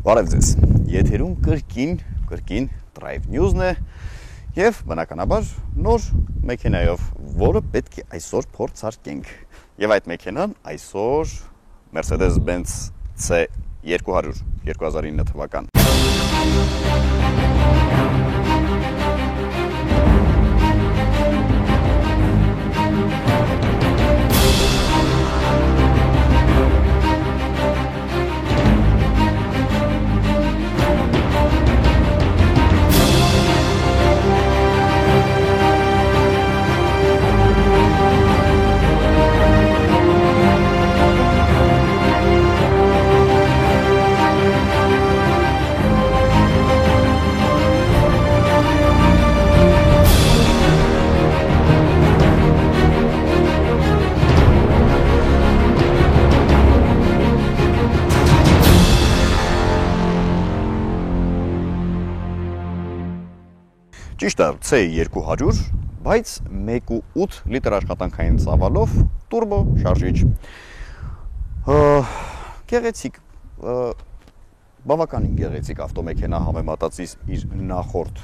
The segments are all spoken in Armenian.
Բարև ձեզ, եթերում կրկին Drive News-ն է և բնականաբար նոր մեքենայով, որը պետք է այսօր փորձարկենք։ Եվ այդ մեքենան այսօր Mercedes-Benz C200 2009 թվական։ Ճիշտ է, C200, բայց 1.8 լիտր աշխատանքային ծավալով տուրբո շարժիչ։ Գեղեցիկ, բավականին գեղեցիկ ավտոմեքենա համեմատած իր նախորդ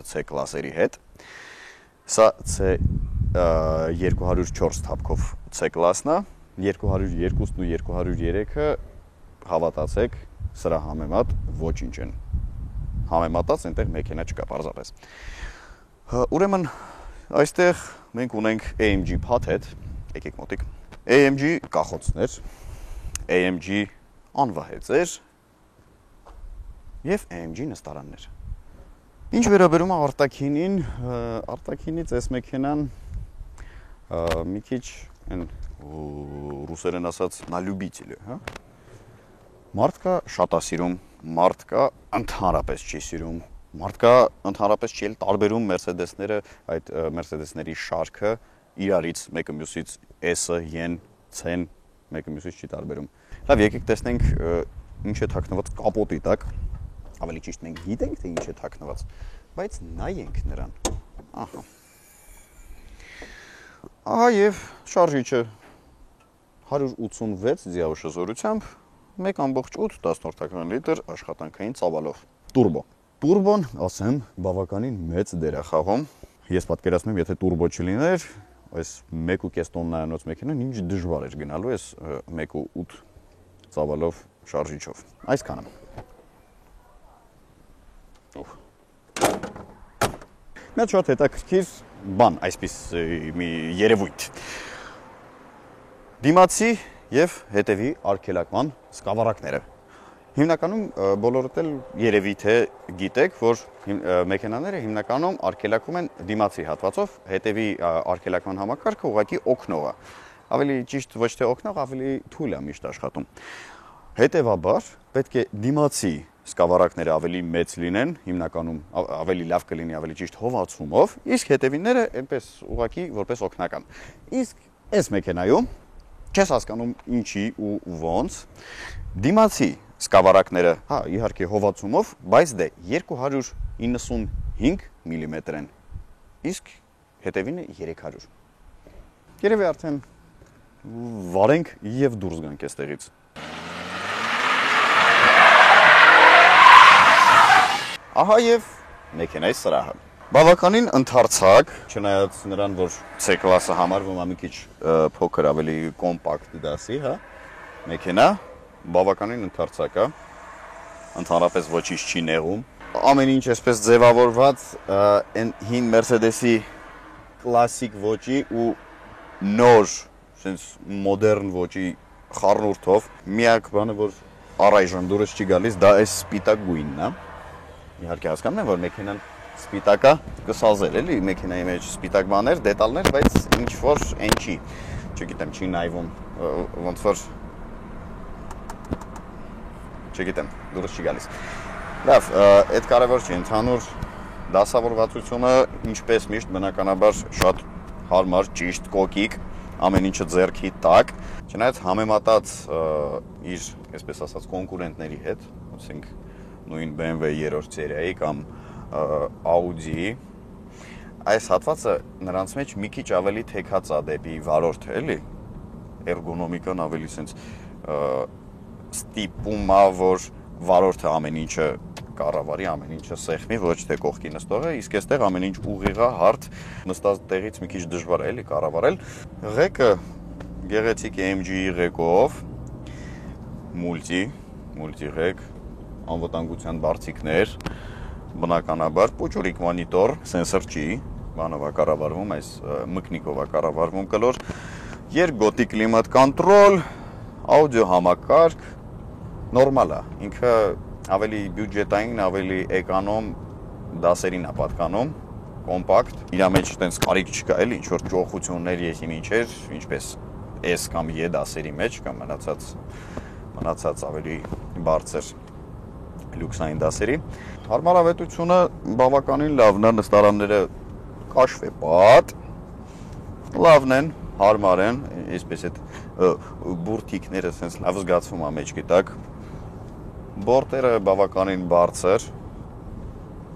C կլասերի հետ։ Սա C204 թափքով C կլասն է, 202-ն ու 203-ը հավատացեք, սրա համեմատ ոչինչ են։ Համեմատած այնտեղ մեքենա չկա պարզապես։ Ուրեմն այստեղ մենք ունենք AMG փաթեթ, եկեք մոտիկ։ AMG կախոցներ, AMG անվահեծեր եւ AMG նստարաններ։ Ինչ վերաբերում է արտաքինին, արտաքինից այս մեքենան մի քիչ այն ռուսերեն ասած на любителя, հա։ Մարդկա շատ է սիրում, մարդկա ընդհանրապես չի սիրում, մարդկա ընդհանրապես չի էլ տարբերում Mercedes-ները, այդ Mercedes-ների շարքը իրարից մեկը մյուսից S-ը, N, C-ն մեկը մյուսից չի տարբերում։ Լավ, եկեք տեսնենք ինչ է թաքնված կապոտի տակ։ Ավելի ճիշտ մենք գիտենք, թե ինչ է թաքնված, բայց նայենք նրան։ Ահա։ Ահա եւ շարժիչը 186 դիավուշ զորությամբ 1.8 լիտր աշխատանքային ծավալով։ Տուրբո։ Տուրբոն, ասեմ, բավականին մեծ դեր է խաղում։ Ես պատկերացնում եմ, եթե տուրբո չլիներ, այս 1.5 տոննայանոց մեքենան ինչ դժվար էր գնալու այս 1.8 ծավալով շարժիչով։ Այսքանը։ Մեծ շատ հետաքրքիր բան, այսպես մի երևույթ։ Դիմացի եւ հետևի արգելակման սկավառակները։ Հիմնականում բոլորդ էլ երևի թե գիտեք, որ մեքենաները հիմնականում արգելակում են դիմացի հատվածով, հետևի արգելակման համակարգը ուղղակի օգնող է։ Ավելի ճիշտ ոչ թե օգնող, ավելի թույլ է միշտ աշխատում։ Հետևաբար պետք է դիմացի սկավառակները ավելի մեծ լինեն, հիմնականում ավելի լավ կլինի, ավելի ճիշտ հովացումով, իսկ հետևինները այնպես ուղղակի որպես օգնական։ Իսկ այս մեքենայում չես հասկանում ինչի ու ոնց, դիմացի սկավառակները, հա, իհարկե հովացումով, բայց դե 295 մմ են, իսկ հետևինը 300։ Երևի արդեն վարենք և դուրս գանք այստեղից։ Ահա և մեքենայի սրահը։ Բավականին ընդարձակ, չնայած նրան, որ C կլասը համարվում է մի քիչ փոքր ավելի կոմպակտ դասի, հա, մեքենա բավականին ընդարձակ է, ընդհանրապես ոչինչ չի նեղում։ Ամեն ինչ այսպես ձևավորված այն հին Mercedes-ի կլասիկ ոճի ու նոր, sense մոդեռն ոճի խառնուրդով։ Միակ բանը, որ առայժմ դուրս չի գալիս, դա այս սպիտակ գույնն է։ Իհարկե հասկանում եմ, որ մեքենան սպիտակա կսազել էլի, մեքենայի մեջ սպիտակ բաներ, դետալներ, բայց ինչ-որ են չի, չգիտեմ, չի նայվում, ոնց որ, չգիտեմ, դուրս չի գալիս։ Լավ, այդ կարևոր չի, ընդհանուր դասավորվածությունը, ինչպես միշտ բնականաբար շատ հարմար, ճիշտ, կոկիկ, ամեն ինչը ձեռքի տակ, չնայած համեմատած իր, այսպես ասած, կոնկուրենտների հետ, ասենք նույն BMW 3-րդ սերիայի կամ Audi-ի, այս հատվածը նրանց մեջ մի քիչ ավելի թեքած է դեպի վարորդը, էլի, էրգոնոմիկան ավելի սենց ստիպում է, որ վարորդը ամեն ինչը կառավարի, ամեն ինչը սեղմի, ոչ թե կողքի նստողը, իսկ այստեղ ամեն ինչ ուղիղ է, հարթ, նստած տեղից մի քիչ դժվար է էլի կառավարել։ Ղեկը գեղեցիկ AMG-ի ղեկով, մուլտի ղեկ, անվտանգության բարձիկներ, բնականաբար պուճուրիկ մոնիտոր, սենսոր չի, բանով է կառավարվում, այս մկնիկով է կառավարվում կլոր, երկգոտի կլիմատ կոնտրոլ, աուդիո համակարգ, նորմալ է, ինքը ավելի բյուջետային, ավելի էկոնոմ դասերին է պատկանում, կոմպակտ, իր մեջ տենց կարիք չկա էլի, ինչ որ ճոխություններ եսի ինչեր, ինչպես S կամ E դասերի մեջ կամ մնացած ավելի բարձր լյուքսային դասերի։ Հարմարավետությունը բավականին լավն է, նստարանները կաշվեպատ, լավն են, հարմար են, այսպես այդ բուրթիկները սենց լավ զգացվում է մեջքի տակ, բորտերը բավականին բարձր,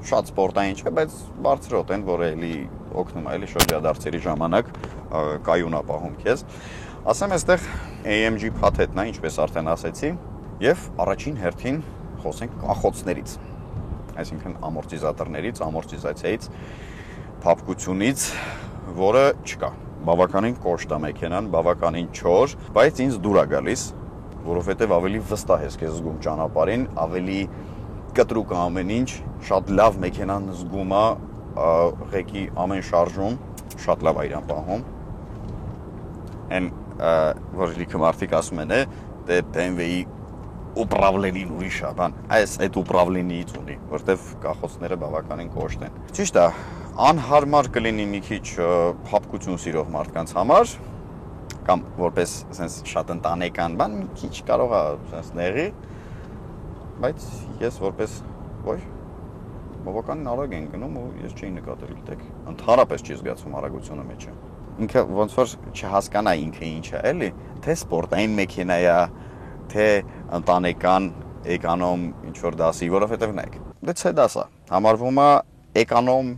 շատ սպորտային չէ, բայց բարձրոտ են, որ էլի օգնում է էլի շրջադարձերի ժամանակ կայուն է պահում քեզ։ Ասեմ, այստեղ AMG փաթեթն է, ինչպես արդեն ասեցի, եւ առաջին հերթին խոսենք կախոցներից, այսինքն ամորտիզատորներից, ամորտիզացիայից, փափկությունից, որը չկա։ Բավականին կոշտ է մեքենան, բավականին չոր, բայց ինձ դուր է գալիս, որովհետեւ ավելի վստահ ես քեզ զգում ճանապարհին, ավելի կտրուկ է ամեն ինչ, շատ լավ մեքենան զգում է, ղեկի ամեն շարժում, շատ լավ է իրան պահում։ Այն որ լիքը մարդիկ ասում են, դե BMW-ի ուպրավլենին ուրիշ է, բան, այդ ուպրավլենիից ունի, որտեվ կախոցները բավականին կոշտ են։ Ճիշտ է, անհարմար կլինի մի քիչ փափկություն սիրող մարդկանց համար, կամ որպես sense շատ ընտանեկան բան, մի քիչ կարող է sense նեղի, բայց ես որպես ոչ բավականին արագ են գնում ու ես չի նկատել, գիտեք, ընդհանրապես չի զգացում արագությունը մեջը։ Ինքը ոնց որ չհասկանա ինքը ինչ է, էլի, թե սպորտային մեքենա է, թե ընտանեկան էկոնոմ ինչ որ դասի, որովհետև նայեք, դե C դասը համարվում է էկոնոմ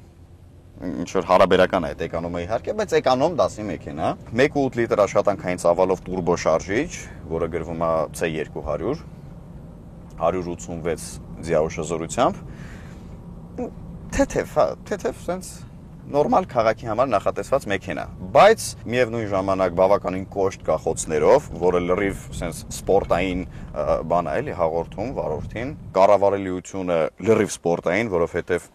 ինչ որ հարաբերական է այդ էկոնոմը իհարկե, բայց էկոնոմ դասի մեքենա, 1.8 լիտր աշխատանքային ծավալով տուրբո շարժիչ, որը գրվում է C200, 186 ձիաուժ հզորությամբ, թեթև sense նորմալ քաղաքի համար նախատեսված մեքենա, բայց միևնույն ժամանակ բավականին կոշտ կախոցներով, որը լրիվ sense սպորտային բան է, էլի հաղորդում վարորդին, կառավարելիությունը լրիվ սպորտային, որովհետև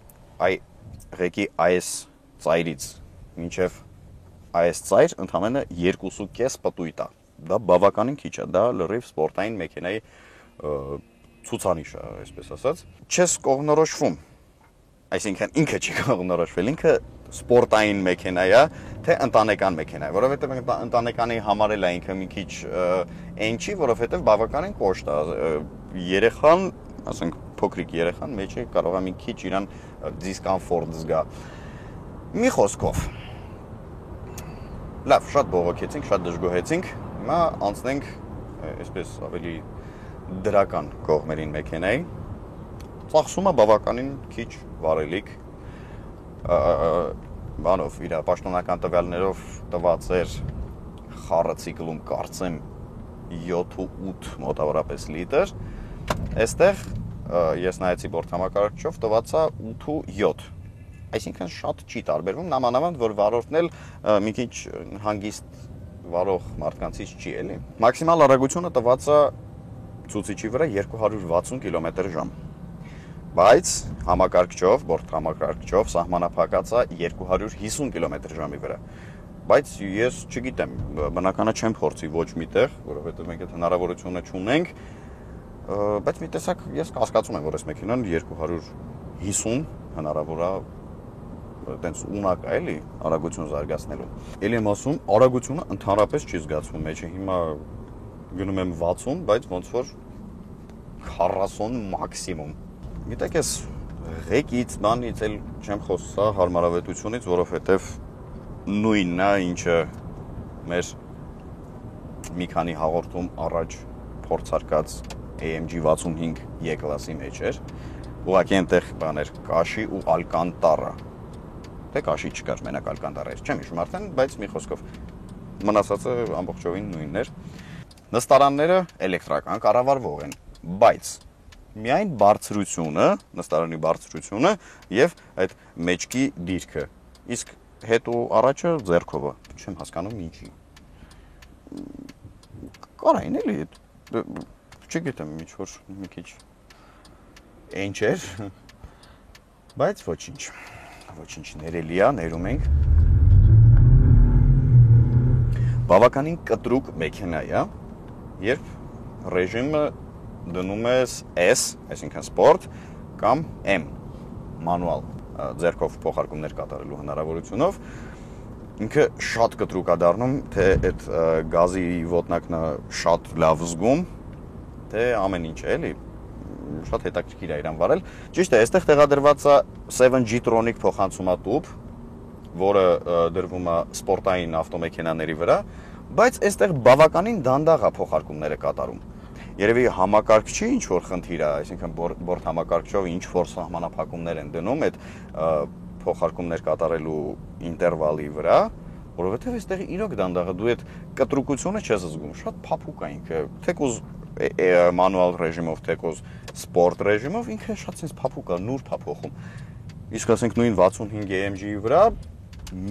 ղեկի այս ծայրից մինչև այս ծայր ընդամենը 2.5 պտույտ է, դա բավականին քիչ է, դա լրիվ սպորտային մեքենայի ցուցանիշ է, այսպես ասած, չես կողմնորոշվում, այսինքն ինքը չի կողմնորոշվել, ինքը սպորտային մեքենա է, թե ընտանեկան մեքենա է, որովհետև ընտանեկանի համար էլ է ինքը մի քիչ այն չի, որովհետև բավականին կոշտ է, երեխան, ասենք փոքրիկ երեխան մեջը կարող է մի քիչ իրան դիսկոմֆորտ զգա։ Մի խոսքով, լավ, շատ բողոքեցինք, շատ դժգոհեցինք, հիմա անցնենք այսպես ավելի դրական կողմերին մեքենայի, ծախսումը բավականին քիչ վարելիք, բանով իր պաշտոնական տվյալներով տված էր խառը ցիկլում կարծեմ 7-8 մոտավորապես լիտր, այստեղ ես նայեցի բորտհամակարգչով տված է 8-7, այսինքն շատ չի տարբերվում, նամանավանդ որ վարորդն էլ մի քիչ հանգիստ վարող մարդկանցից չի էլի։ Մաքսիմալ արագությունը տված է ցուցիչի վրա 260 կմ/ժ, բայց համակարգչով, բորտհամակարգչով սահմանափակած է 250 կմ/ժ-ի վրա։ Բայց ես չգիտեմ, բնականը չեմ փորձի ոչ միտեղ, որովհետև մենք այդ հնարավորությունը չունենք, բայց մի տեսակ ես կասկածում եմ, որ այս մեքենան 250 հնարավոր է տենց ունակ է էլի արագություն զարգացնելու։ Էլի եմ ասում, արագությունը ընդհանրապես չի զգացվում մեջը, հիմա գնում եմ 60, բայց ոնց որ 40 մաքսիմում։ Գիտեք, ես ղեկից, բանից էլ չեմ խոսա հարմարավետությունից, որովհետև նույնն է, ինչը մեր մի քանի հաղորդում առաջ փորձարկած AMG 65 E-կլասի մեջ էր։ Ուղղակի այնտեղ բաներ կաշի ու ալկանտարա։ Թե կաշի չկար, մենակ ալկանտարա էր, չեմ հիշում արդեն, բայց մի խոսքով մնացածը ամբողջովին նույնն էր։ Նստարանները էլեկտրական կառավարվող են, բայց միայն բարձրությունը, նստարանի բարձրությունը եւ այդ մեջքի դիրքը։ Իսկ հետո առաջը ձեռքովը, չեմ հասկանում ինչի։ Կարային էլի, չգիտեմ, ինչ որ մի քիչ ինչ էր, բայց ոչինչ ներելի է, ներում ենք։ Բավականին կտրուկ մեքենա է, երբ ռեժիմը դնում ես S, այսինքն սպորտ, կամ M, մանուալ, ձեռքով փոխարկումներ կատարելու հնարավորությունով, ինքը շատ կտրուկ է դառնում, թե այդ գազի ոտնակն է շատ լավ զգում, թե ամեն ինչ է, էլի, շատ հետաքրքիր է իրան վարել։ Ճիշտ է, այստեղ տեղադրված է 7G Tronic փոխանցումատուփ, որը դրվում է սպորտային ավտոմեքենաների վրա, բայց այստեղ բավականին դանդաղ է փոխարկումները կատարում։ Երևի համակարգչի ինչ որ խնդիր է, այսինքն բորդ համակարգչով ինչ որ սահմանափակումներ են դնում այդ փոխարկումներ կատարելու ինտերվալի վրա, որովհետև այստեղ իրոք դանդաղ է, դու այդ կտրուկությունը չես զգում, շատ փափուկ է ինքը, թեկուզ մանուալ ռեժիմով, թեկուզ սպորտ ռեժիմով, ինքը շատ sense փափուկ է, նուրբ է փոխում։ Իսկ ասենք նույն 65 AMG-ի վրա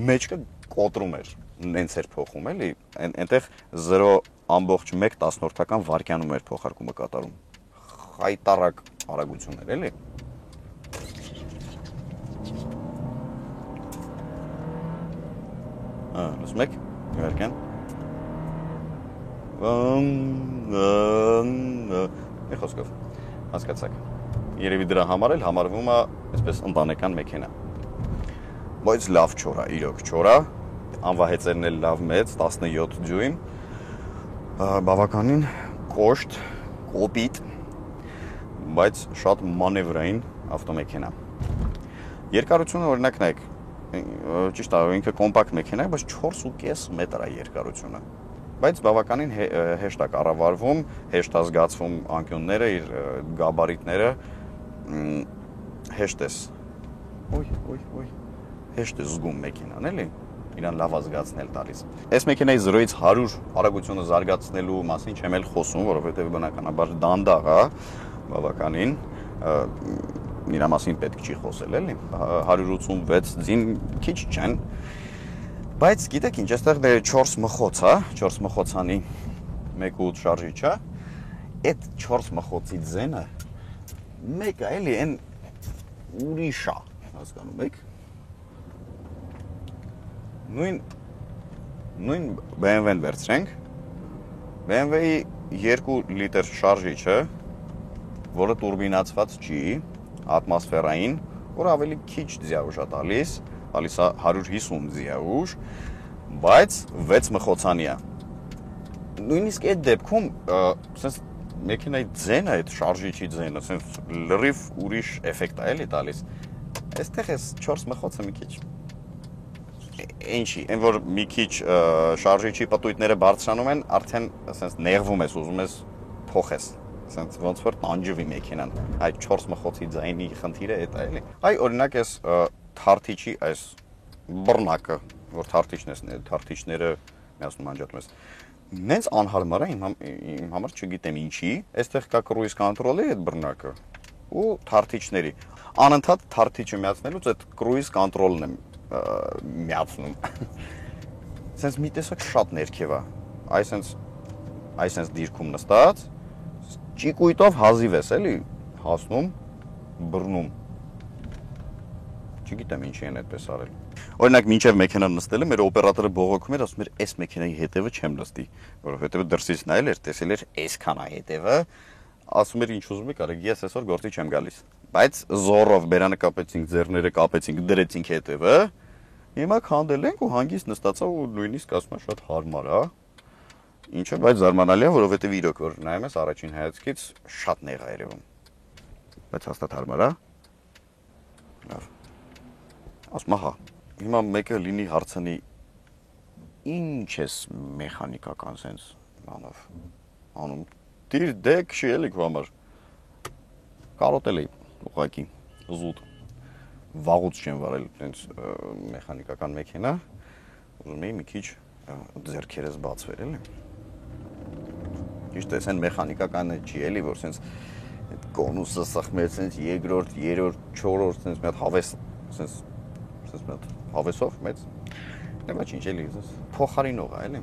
մեջքը կոտրում էր, նենց էր փոխում, էլի, այնտեղ 0.1 վայրկյանում էր փոխարկումը կատարում։ Խայտարակ արագություն էր, էլի։ Լսում եք, վայրկյան։ Մի խոսքով, հասկացաք։ Երևի դրա համար էլ համարվում է այսպես ընտանեկան մեքենա։ Բայց լավ չոր է, իրոք չոր է, անվահեծերն էլ լավ մեծ, 17 դյույմ, բավականին կոշտ, կոպիտ, բայց շատ մանևրային ավտոմեքենա։ Երկարությունը օրինակ նայեք, ճիշտ է, ինքը կոմպակտ մեքենա է, բայց 4.5 մետր է երկարությունը։ Բայց բավականին հեշտ է կառավարվում, հեշտ է զգացվում անկյունները, իր գաբարիտները, հեշտ ես, հեշտ է զգում մեքենան, էլի, իրան լավ ազգացնել տալիս։ Այս մեքենայի 0-ից 100 արագությունը զարգացնելու մասին չեմ էլ խոսում, որովհետև բնականաբար դանդաղ է, բավականին, իրա մասին պետք չի խոսել, էլի, 186 ձին քիչ չեն, բայց գիտեք ինչ, այստեղ 4 մխոց է, 4 մխոցանի 1.8 շարժիչ է, այդ 4 մխոցի ձենը մեկը էլի են ուրիշ է, հասկանում եք, նույն BMW-ն վերցրենք, BMW-ի 2 լիտր շարժիչը, որը տուրբինացված չի, ատմոսֆերային, որը ավելի քիչ ձիաուժ է տալիս է 150 ձիաուժ, բայց 6 մխոցանի է։ Նույնիսկ այդ դեպքում, սենց մեքենայի ձենը, այդ շարժիչի ձենը, սենց լրիվ ուրիշ էֆեկտ է էլի տալիս։ Այստեղ ես 4 մխոցը մի քիչ ինչի, այն որ մի քիչ շարժիչի պտույտները բարձրանում են, արդեն սենց նեղվում ես, ուզում ես փոխես, սենց ոնց որ տանջվի մեքենան, այդ 4 մխոցի ձայնի խնդիրը էդ է էլի։ Այ օրինակ ես թարթիչի այս բռնակը, որ թարթիչները միասնում անջատում ես, նենց անհարմար է իմ համար չգիտեմ ինչի, այստեղ կա կրուիզ կոնտրոլի այդ բռնակը ու թարթիչների, անընդհատ թարթիչը միացնելուց այդ կրուիզ կոնտրոլն եմ միացնում, սենց մի տեսակ շատ ներքև է, այսենց դիրքում նստած, ճիկույտով հազիվ ես էլի հասնում, բռնում, չգիտեմ ինչի են այդպես արել։ Օրինակ մինչև մեքենան նստելը մեր օպերատորը բողոքում էր, ասում էր այս մեքենայի հետևը չեմ նստի, որովհետև դրսից նայել էր, տեսել էր այսքան է հետևը, ասում էր ինչ ուզում եք արեք, ես այսօր գործի չեմ գալիս։ Բայց զորով բերանը կապեցինք, ձեռները կապեցինք, դրեցինք հետևը, հիմա քանդել ենք ու հանգիստ նստածա ու նույնիսկ ասում եմ շատ հարմար է։ Ինչը բայց զարմանալի է, որովհետև իրոք որ նայում ես առաջին հայացքից շատ նեղ է երևում։ Բայց հաստատ հարմար է։ Լավ։ Ասում ահա, հիմա մեկը լինի հարցնի ինչ ես մեխանիկական սենց բանով անում։ Դիր դեք չի էլի քո համար։ Կարոտել էի ուղղակի զուտ։ Վաղուց չեմ վարել տենց մեխանիկական մեքենա։ Ուզում էի մի քիչ ձեռքերս բացվեր էլի։ ճիշտ է, սեն մեխանիկականը չի էլի, որ սենց այդ կոնուսը սխմել, սենց երկրորդ, երրորդ, չորրորդ, սենց մի հատ հավես, սենց մի հատ հավեսով մեծ։ Դե ոչինչ էլի, սենց փոխարինող է, էլի։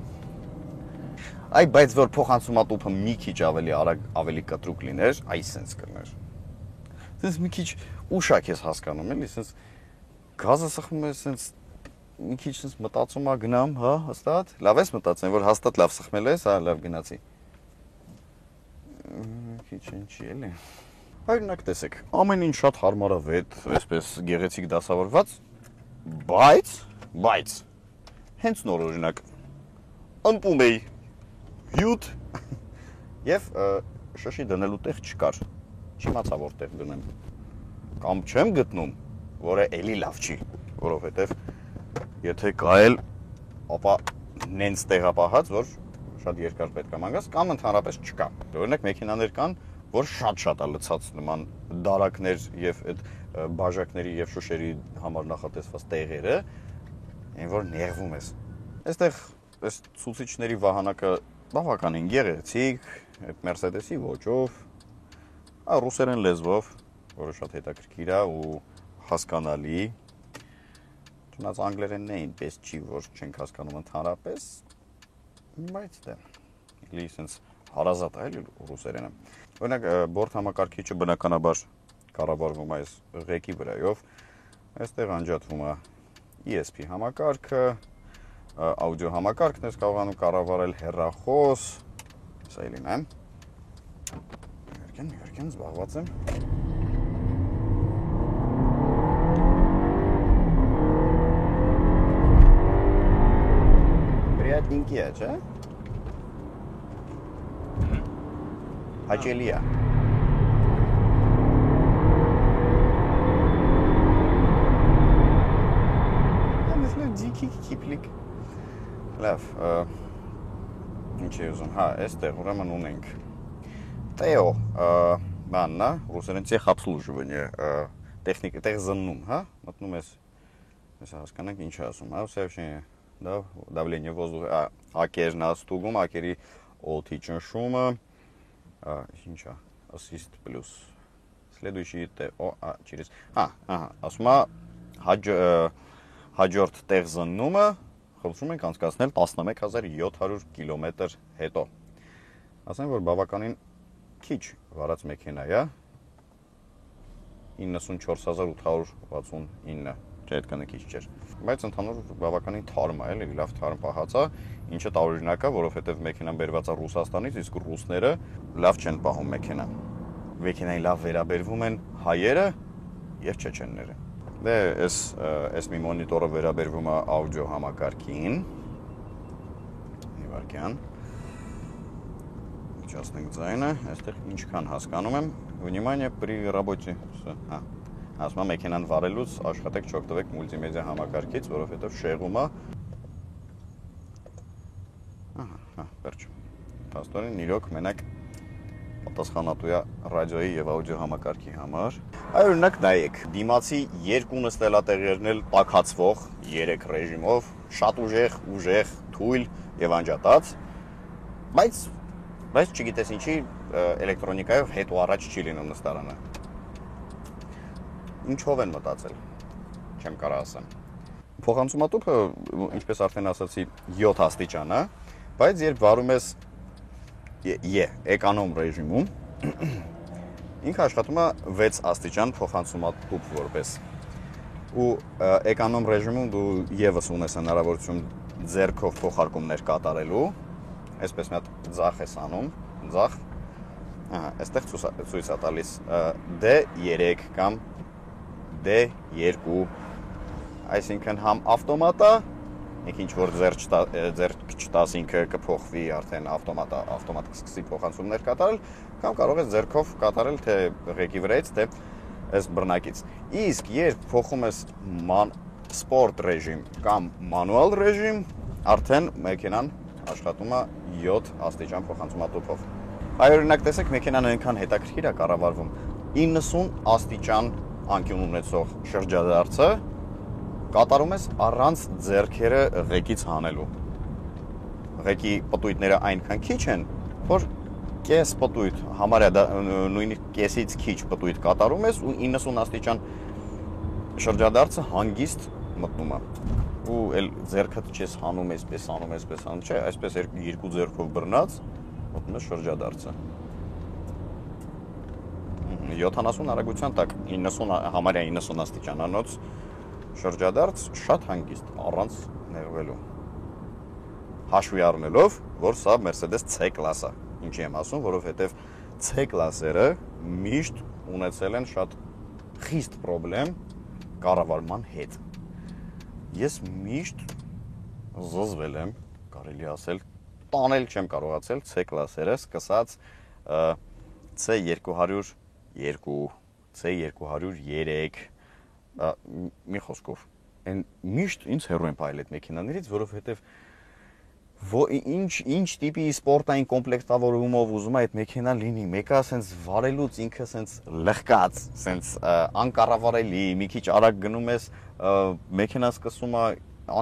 Այ բայց որ փոխանցումատուփը մի քիչ ավելի արագ, ավելի կտրուկ լիներ, այ սենց կլներ։ Սենց մի քիչ ուշակ ես հասկանում, էլի, սենց գազը սխմում է, սենց մի քիչ սենց մտածում ա գնամ, հա, հաստատ, լավ ես մտածեմ, որ հաստատ լավ սխմել ես, հա, լավ գնացի։ Քիչ ինչի էլի։ Օրինակ տեսեք, ամեն ինչ շատ հարմարավետ, այսպես գեղեցիկ դասավորված, բայց հենց նոր օրինակ ըմպում էի հյութ եւ շշի դնելու տեղ չկար։ Չիմացա որտեղ դնեմ։ Կամ չեմ գտնում, որը էլի լավ չի, որովհետեւ եթե կայել, ապա նենց տեղապահած, որ շատ երկար պետք է ման գաս, կամ ընդհանրապես չկա։ Օրինակ մեքենաներ կան, որ շատ-շատ է լցած նման դարակներ եւ այդ բաժակների եւ շուշերի համար նախատեսված տեղերը, այն որ նեղվում ես։ Այստեղ այս ցուցիչների վահանակը բավականին գեղեցիկ, այդ Mercedes-ի ոճով, ռուսերեն լեզվով, որը շատ հետաքրքիր է ու հասկանալի։ Չնայած անգլերենն է այնպես չի, որ չենք հասկանում ընդհանրապես, բայց դե, էլի սենց հարազատ է էլի ռուսերենը։ Օրինակ բորդ համակարգիչը բնականաբար կառավարվում է այս ղեկի վրայով, այստեղ անջատվում է ESP համակարգը, աուդիո համակարգն ես կարողանում կառավարել հեռախոս, սա էլին է։ Իհարկեն զբաղված եմ։ Ինքի է, չէ՞։ Հաճելի է։ Ամեսնը դիքի կիպլիկ։ Լավ, ինչ է ուզում, հա, այստեղ ուրեմն ունենք Տեո, բանն է, ռուսերեն տեխ обслуживание, տեխնիկա, տեղ զննում, հա, մտնում ես, ես հասկանանք ինչ ասում, հա, сообщение да, давление воздуха, ակերն աստուգում, ակերի օդի ճնշումը, ինչա, assist plus, следующий через, ասում է հաջորդ տեղ զննումը, խնդրում ենք անցկացնել 11700 կիլոմետր հետո, ասեմ, որ բավականին քիչ վարած մեքենա է, 94869, այդքանը քիչ չէր, բայց ընդհանուր բավականին թարմ է, էլի լավ թարմ պահած է, ինչը տարօրինակ է, որովհետև մեքենան բերված է Ռուսաստանից, իսկ ռուսները լավ չեն պահում մեքենան։ Մեքենային լավ վերաբերվում են հայերը եւ չեչենները։ Դե այս մի մոնիտորը վերաբերվում է աուդիո համակարգին։ Իվարկյան։ Չասնենք ձայնը, այստեղ ինչքան հասկանում եմ, վնիմание при работе, ասում եմ մեքենան վարելուց աշխատեք չօգտվեք մուլտիմեդիա համակարգից, որովհետև շեղում է։ Վերջ։ Փաստորեն իրոք մենակ պատասխանատու է ռադիոյի եւ աուդիո համակարգի համար։ Այ օրինակ նայեք, դիմացի երկու նստել է տեղերնել տաքացվող 3 ռեժիմով, շատ ուժեղ, թույլ եւ անջատած, բայց չգիտես ինչի էլեկտրոնիկայով հետ ու առաջ չի լինում նստարանը։ Ինչով են մտածել, չեմ կարող ասեմ։ Փոխանցումատուփը, ինչպես արդեն ասացի, 7 աստիճան է, բայց երբ վարում ես էկոնոմ ռեժիմում, ինքը աշխատում է 6 աստիճան փոխանցումատուփ որպես։ Ու էկոնոմ ռեժիմում դու եւս ունես հնարավորություն ձեռքով փոխարկումներ կատարելու, այսպես մի հատ ձախ ես անում, ձախ, այստեղ ցույց է տալիս D3 կամ D2, այսինքն համ ավտոմատ է, ինչ որ ձեռք չտաս ինքը կփոխվի արդեն ավտոմատ կսկսի փոխանցումներ կատարել, կամ կարող ես ձեռքով կատարել թե ղեկի վրայից, թե այս բռնակից։ Իսկ երբ փոխում ես սպորտ ռեժիմ կամ մանուալ ռեժիմ, արդեն մեքենան աշխատում է 7 աստիճան փոխանցումատուփով։ Այ օրինակ տեսեք, մեքենան այնքան հետաքրքիր է կառավարվում 90 աստիճան անկյուն ունեցող շրջադարձը կատարում ես առանց ձեռքերը ղեկից հանելու։ Ղեկի պտույտները այնքան քիչ են, որ կես պտույտ, համարյա նույնիսկ կեսից քիչ պտույտ կատարում ես ու 90 աստիճան շրջադարձը հանգիստ մտնում է։ Ու էլ ձեռքդ չես հանում այսպես, չէ, այսպես երկու ձեռքով բռնած մտնում է շրջադարձը։ 70 արագության տակ 90 համարյա 90 աստիճանանոց շրջադարձ շատ հանգիստ առանց նեղվելու։ Հաշվի առնելով, որ սա Mercedes C-Class է։ Ինչի եմ ասում, որովհետև C-Class-երը միշտ ունեցել են շատ խիստ խնդրեմ կառավարման հետ։ Ես միշտ զզվել եմ, կարելի ասել, տանել չեմ կարողացել C-Class-երը, սկսած C202, C203, մի խոսքով։ Այն միշտ ինձ հեռու եմ փայել այդ մեքենաներից, որովհետև ինչ տիպի սպորտային կոմպլեկտավորումով ուզում է այդ մեքենան լինի, մեկը ասենց վարելուց ինքը ասենց լղկած, ասենց անկառավարելի, մի քիչ արագ գնում ես, մեքենան սկսում է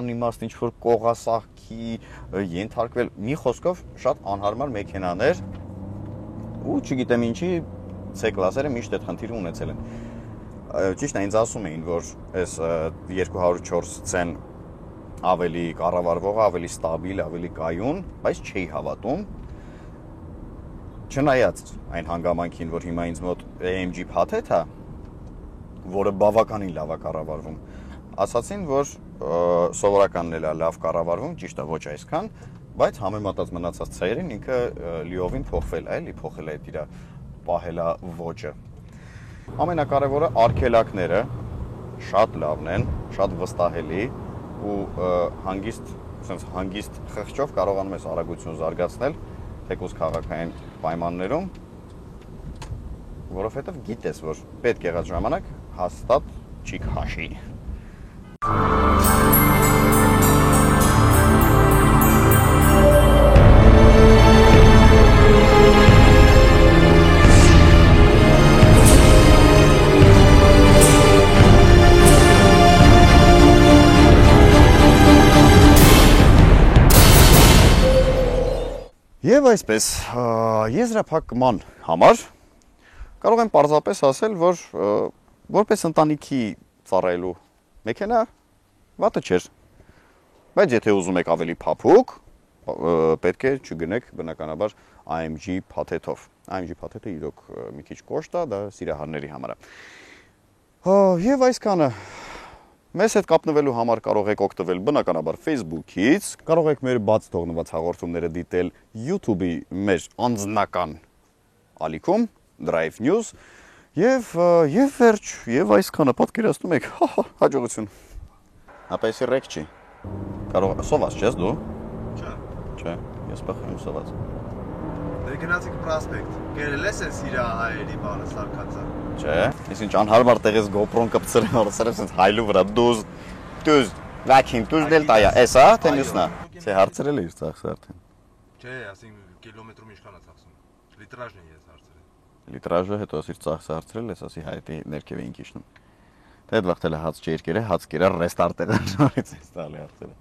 անիմաստ ինչ-որ կողասահքի ենթարկվել, մի խոսքով շատ անհարմար մեքենաներ ու չգիտեմ ինչի C-Class-երը միշտ այդ խնդիրը ունեցել են։ Ճիշտ է, ինձ ասում էին, որ այս 204 C-ն ավելի կառավարվողը, ավելի ստաբիլ, ավելի կայուն, բայց չի հավատում։ Չնայած այն հանգամանքին, որ հիմա ինձ մոտ AMG փաթեթ է, որը բավականին լավ է կառավարվում, ասացին, որ սովորականն էլ է լավ կառավարվում, ճիշտ է, ոչ այսքան, բայց համեմատած մնացած ցայերին ինքը լիովին փոխվել է, էլի փոխել է իր պահելա ոճը։ Ամենակարևորը արգելակները շատ լավն են, շատ վստահելի ու հանգիստ խղճով կարողանում ես արագություն զարգացնել թեկուզ քաղաքային պայմաններում, որովհետև գիտես, որ պետք եղած ժամանակ հաստատ չի քաշի։ Եվ այսպես, եզրափակման համար կարող եմ պարզապես ասել, որ որպես ընտանիքի ծառայելու մեքենա վատը չէր, բայց եթե ուզում եք ավելի փափուկ, պետք է չգնեք բնականաբար AMG փաթեթով։ AMG փաթեթը իրոք մի քիչ կոշտ է, դա սիրահարների համար է։ Եվ այսքանը մեզ հետ կապնվելու համար կարող եք օգտվել բնականաբար Facebook-ից, կարող եք մեր բաց թողնված հաղորդումները դիտել YouTube-ի մեր անձնական ալիքում, Drive News, եւ վերջ, եւ այսքանը պատկերացնում եք, հաջողություն։ Ապա էսի ռեկ չի։ Կարող սոված չես դու։ Չէ, ես բախում եմ սոված։ Դե գնացիք պրոսպեկտ։ Գերել ես այս իրա հայերի բանը սարքածը։ Չէ, ես ինչ անհարմար տեղից GoPro-ն կպցրել եմ, ասել եմ սենց հայլու վրա դուզ, վակին, դուզ դել տայա, էս է, թե մյուսն է։ Չէ, հարցրել է իր ծախսը արդեն։ Չէ, ասենք կիլոմետրում ինչքան է ծախսում։ Լիտրաժն է ես հարցրել։ Լիտրաժը հետո ասիր ծախսը հարցրել ես, ասի հայտի ներքև էին քիշնում։ Դե այդ վաղտել է հաց չերկերը, հաց կերա ռեստարտել նորից էս տալի հարցրել։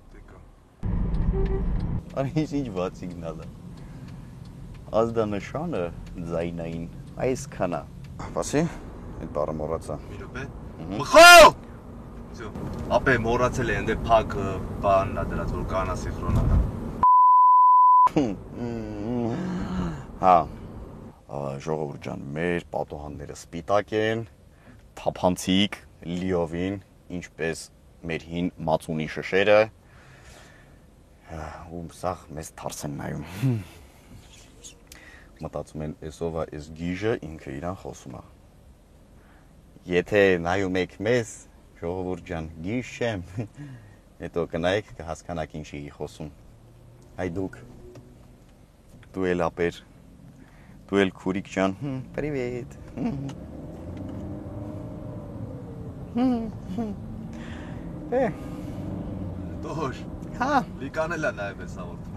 Արի ինչ բաց սիգնալ է։ Ազդանշանը ձայնային այսքան է։ Բասի, այդ բառը մոռացա։ Մի րոպե։ Մխո! Всё։ Ապե մոռացել է ընդ փակ բանն է դրած որ կանասինխրոն է։ Հա։ Ժողովուրդ ջան, մեր պատոհանները սպիտակ են, թափանցիկ, լիովին, ինչպես մեր հին մածունի շշերը։ Ու սաղ մեզ թարս են նայում։ Մտածում են, էսով է էս գիժը ինքը իրան խոսում է։ Եթե նայում եք մեզ, ժողովուրդ ջան, գիժ չեմ, հետո կնայեք կհասկանաք ինչի խոսում։ Հայ դուք, դու էլ ապեր, դու էլ քուրիկ ջան, պրիվետ։ Դոշ, հա, լիկանել է նաև էս հաղորդում։